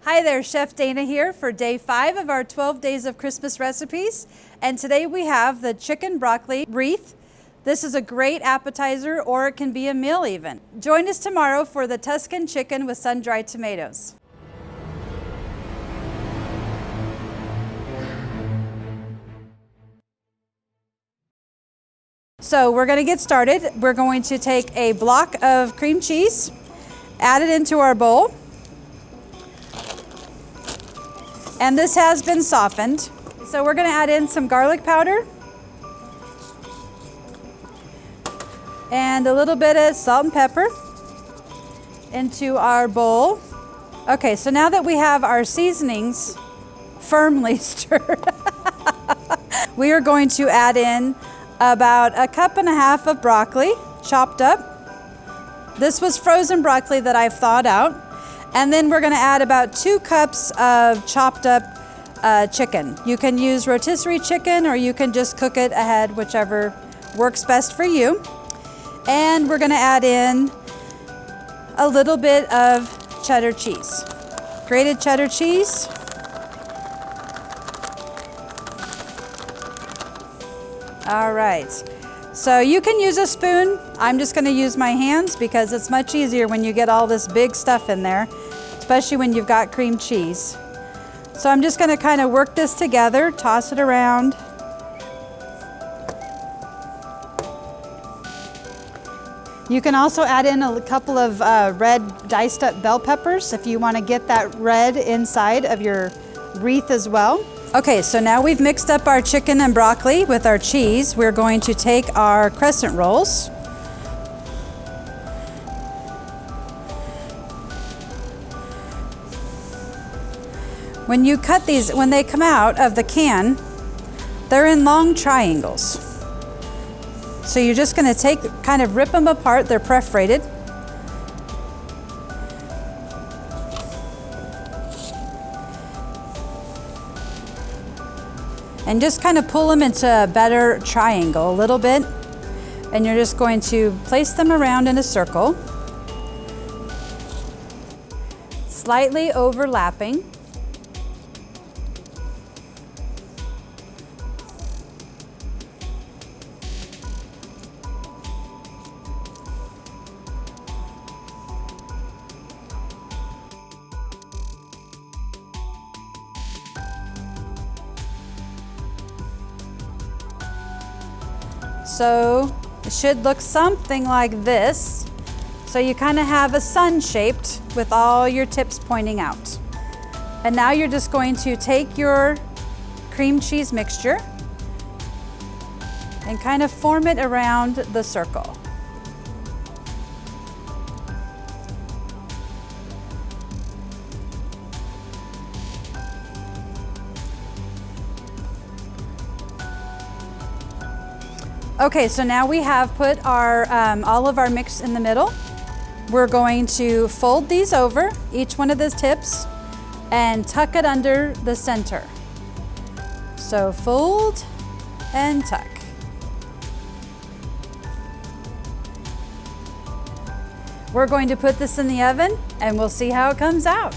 Hi there, Chef Dana here for day 5 of our 12 days of Christmas recipes. And today we have the chicken broccoli wreath. This is a great appetizer, or it can be a meal even. Join us tomorrow for the Tuscan chicken with sun-dried tomatoes. So we're going to get started. We're going to take a block of cream cheese, add it into our bowl. And this has been softened. So we're going to add in some garlic powder and a little bit of salt and pepper into our bowl. Okay, so now that we have our seasonings firmly stirred, we are going to add in about 1.5 cups of broccoli, chopped up. This was frozen broccoli that I've thawed out. And then we're going to add about 2 cups of chopped up chicken. You can use rotisserie chicken, or you can just cook it ahead, whichever works best for you. And we're going to add in a little bit of cheddar cheese, grated cheddar cheese. All right, so you can use a spoon. I'm just going to use my hands because it's much easier when you get all this big stuff in there, especially when you've got cream cheese. So I'm just going to kind of work this together, toss it around. You can also add in a couple of red diced up bell peppers if you want to get that red inside of your wreath as well. Okay, so now we've mixed up our chicken and broccoli with our cheese. We're going to take our crescent rolls. When you cut these, when they come out of the can, they're in long triangles. So you're just going to kind of rip them apart. They're perforated. And just kind of pull them into a better triangle a little bit. And you're just going to place them around in a circle, slightly overlapping. So it should look something like this. So you kind of have a sun shaped with all your tips pointing out. And now you're just going to take your cream cheese mixture and kind of form it around the circle. Okay, so now we have put our all of our mix in the middle. We're going to fold these over, each one of the tips, and tuck it under the center. So fold and tuck. We're going to put this in the oven and we'll see how it comes out.